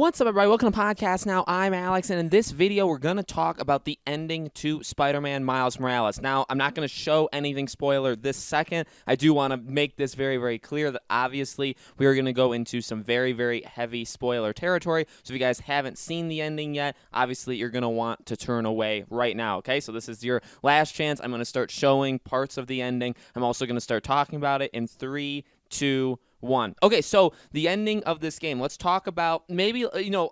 What's up, everybody? Welcome to Podcast Now. I'm Alex, and in this video, we're going to talk about the ending to Spider-Man Miles Morales. Now, I'm not going to show anything spoiler this second. I do want to make this very, very clear that obviously we are going to go into some very, very heavy spoiler territory. So if you guys haven't seen the ending yet, obviously you're going to want to turn away right now, okay? So this is your last chance. I'm going to start showing parts of the ending. I'm also going to start talking about it in 3, 2, 1. Okay, so the ending of this game. Let's talk about maybe,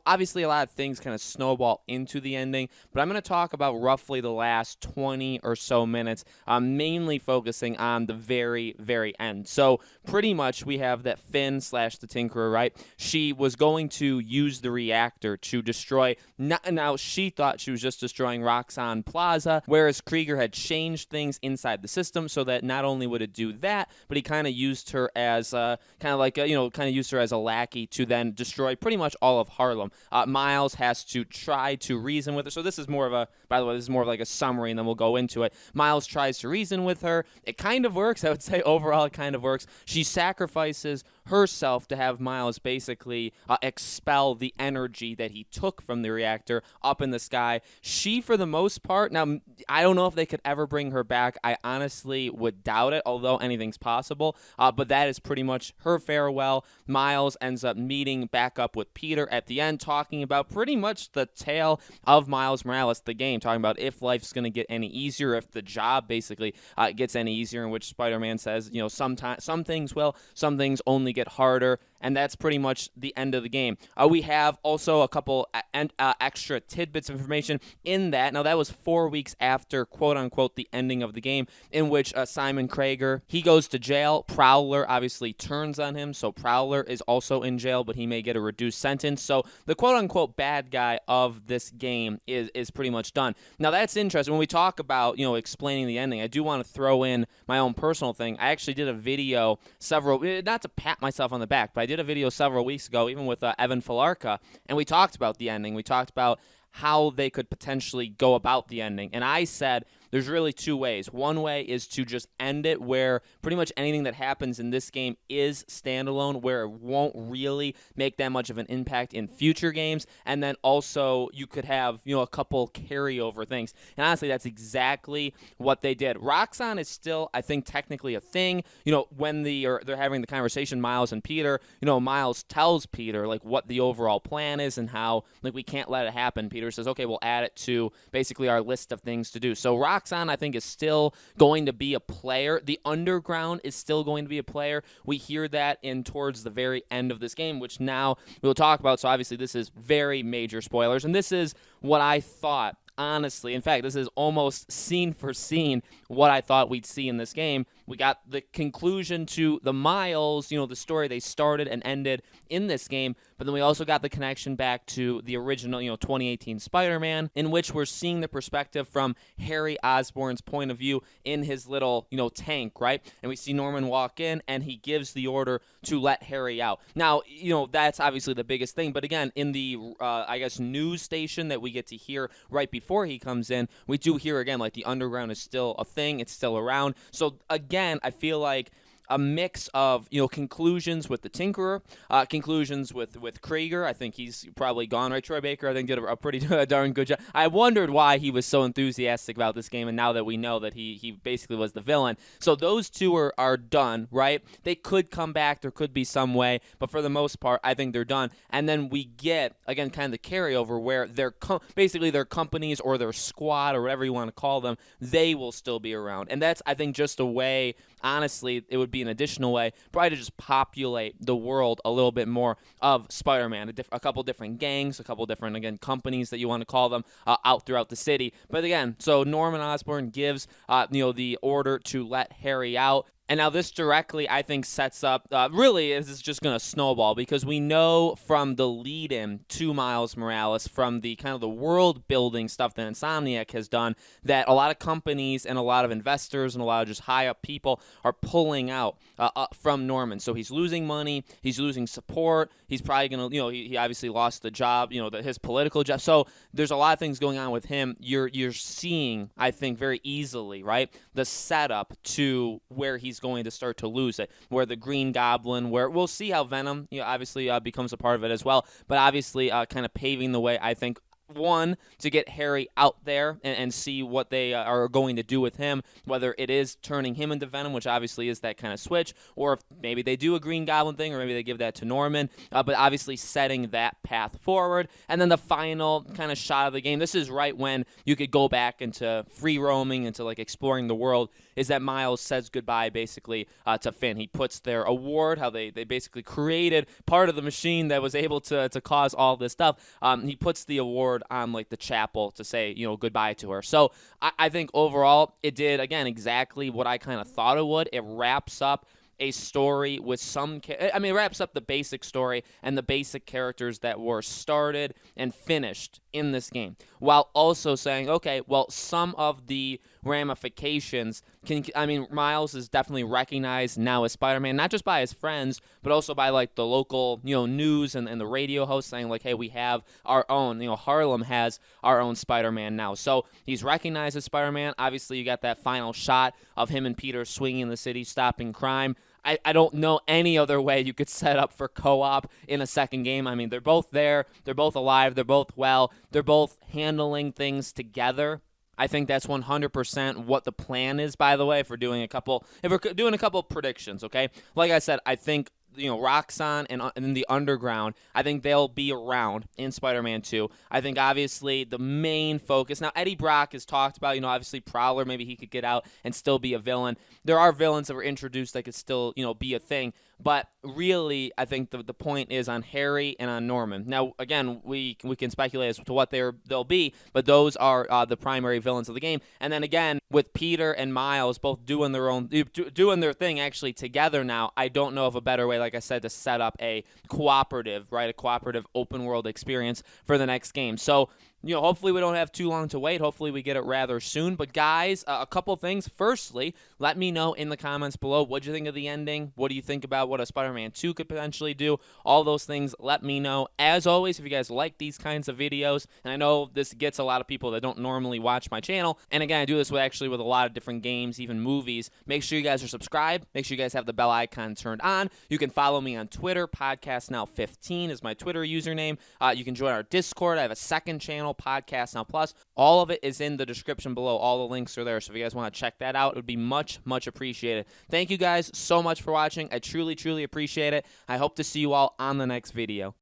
obviously a lot of things kind of snowball into the ending, but I'm going to talk about roughly the last 20 or so minutes, mainly focusing on the very, very end. So pretty much we have that Finn / the Tinkerer, right? She was going to use the reactor to destroy, now she thought she was just destroying Roxxon Plaza, whereas Krieger had changed things inside the system so that not only would it do that, but he kind of used her as used her as a lackey to then destroy pretty much all of Harlem. Miles has to try to reason with her. So this is more of a, by the way, this is more of like a summary, and then we'll go into it. Miles tries to reason with her. It kind of works. I would say overall it kind of works. She sacrifices herself to have Miles basically expel the energy that he took from the reactor up in the sky. She, for the most part, now I don't know if they could ever bring her back. I honestly would doubt it, although anything's possible. But that is pretty much her farewell. Miles ends up meeting back up with Peter at the end, talking about pretty much the tale of Miles Morales, the game, talking about if life's going to get any easier, if the job basically gets any easier, in which Spider-Man says, sometimes some things will, some things only get harder, and that's pretty much the end of the game. We have also a couple extra tidbits of information in that. Now, that was 4 weeks after, quote-unquote, the ending of the game, in which Simon Krieger, he goes to jail. Prowler obviously turns on him, so Prowler is also in jail, but he may get a reduced sentence. So the quote-unquote bad guy of this game is pretty much done. Now, that's interesting. When we talk about, explaining the ending, I do want to throw in my own personal thing. I actually did a video not to pat myself on the back, but I did a video several weeks ago, even with Evan Falarka, and we talked about the ending. We talked about how they could potentially go about the ending, and I said there's really two ways. One way is to just end it where pretty much anything that happens in this game is standalone, where it won't really make that much of an impact in future games. And then also you could have, a couple carryover things. And honestly, that's exactly what they did. Roxxon is still, I think, technically a thing. When they're having the conversation, Miles and Peter, Miles tells Peter, what the overall plan is and how, we can't let it happen. Peter says, okay, we'll add it to basically our list of things to do. So Roxxon, I think, is still going to be a player. The Underground is still going to be a player. We hear that towards the very end of this game, which now we'll talk about. So obviously this is very major spoilers, and this is what I thought. Honestly, in fact, this is almost scene for scene what I thought we'd see in this game. We got the conclusion to the Miles, the story they started and ended in this game, but then we also got the connection back to the original, 2018 Spider-Man, in which we're seeing the perspective from Harry Osborn's point of view in his little, tank, right? And we see Norman walk in, and he gives the order to let Harry out. Now, that's obviously the biggest thing, but again, in the, news station that we get to hear right before he comes in, we do hear again, the Underground is still a thing, it's still around. So again, I feel like a mix of, conclusions with the Tinkerer, conclusions with Krieger. I think he's probably gone, right? Troy Baker, I think, did a pretty darn good job. I wondered why he was so enthusiastic about this game, and now that we know that he basically was the villain. So those two are done, right? They could come back. There could be some way, but for the most part, I think they're done. And then we get, again, kind of the carryover where basically their companies or their squad or whatever you want to call them, they will still be around. And that's, I think, just a way, honestly, it would be an additional way probably to just populate the world a little bit more of Spider-Man, a couple different gangs, a couple different, again, companies that you want to call them, out throughout the city. But again, so Norman Osborn gives the order to let Harry out. And now this directly, I think, sets up, really, this is just going to snowball, because we know from the lead-in to Miles Morales, from the kind of the world-building stuff that Insomniac has done, that a lot of companies and a lot of investors and a lot of just high-up people are pulling out from Norman. So he's losing money, he's losing support, he's probably going to, he obviously lost the job, his political job. So there's a lot of things going on with him. You're seeing, I think, very easily, right, the setup to where he's he's going to start to lose it. Where the Green Goblin, where we'll see how Venom, obviously becomes a part of it as well, but obviously kind of paving the way, I think, one, to get Harry out there and see what they are going to do with him, whether it is turning him into Venom, which obviously is that kind of switch, or if maybe they do a Green Goblin thing, or maybe they give that to Norman, but obviously setting that path forward. And then the final kind of shot of the game, this is right when you could go back into free roaming, into like exploring the world, is that Miles says goodbye basically to Finn. He puts their award, how they basically created part of the machine that was able to cause all this stuff. He puts the award on like the chapel to say, goodbye to her. So I think overall it did, again, exactly what I kind of thought it would. It wraps up a story with it wraps up the basic story and the basic characters that were started and finished in this game, while also saying, okay, well, some of the ramifications Miles is definitely recognized now as Spider-Man, not just by his friends, but also by like the local, news and the radio host saying like, hey, we have our own, Harlem has our own Spider-Man now. So he's recognized as Spider-Man. Obviously, you got that final shot of him and Peter swinging the city, stopping crime. I don't know any other way you could set up for co-op in a second game. I mean, they're both there. They're both alive. They're both well. They're both handling things together. I think that's 100% what the plan is, by the way, if we're doing a couple predictions, okay? Like I said, I think Roxxon and the Underground, I think they'll be around in Spider-Man 2. I think, obviously, the main focus... Now, Eddie Brock has talked about, obviously, Prowler, maybe he could get out and still be a villain. There are villains that were introduced that could still, be a thing. But really, I think the point is on Harry and on Norman. Now, again, we can speculate as to what they'll be, but those are the primary villains of the game. And then again, with Peter and Miles both doing their thing actually together now, I don't know of a better way, like I said, to set up a cooperative open world experience for the next game. So, hopefully we don't have too long to wait. Hopefully we get it rather soon. But guys, a couple things. Firstly, let me know in the comments below, what do you think of the ending? What do you think about what a Spider-Man 2 could potentially do? All those things, let me know. As always, if you guys like these kinds of videos, and I know this gets a lot of people that don't normally watch my channel, and again, I do this with a lot of different games, even movies, make sure you guys are subscribed. Make sure you guys have the bell icon turned on. You can follow me on Twitter. PodcastNow15 is my Twitter username. You can join our Discord. I have a second channel, Podcast Now Plus. All of it is in the description below. All the links are there, so if you guys want to check that out, it would be much, much appreciated. Thank you guys so much for watching. I truly, truly appreciate it. I hope to see you all on the next video.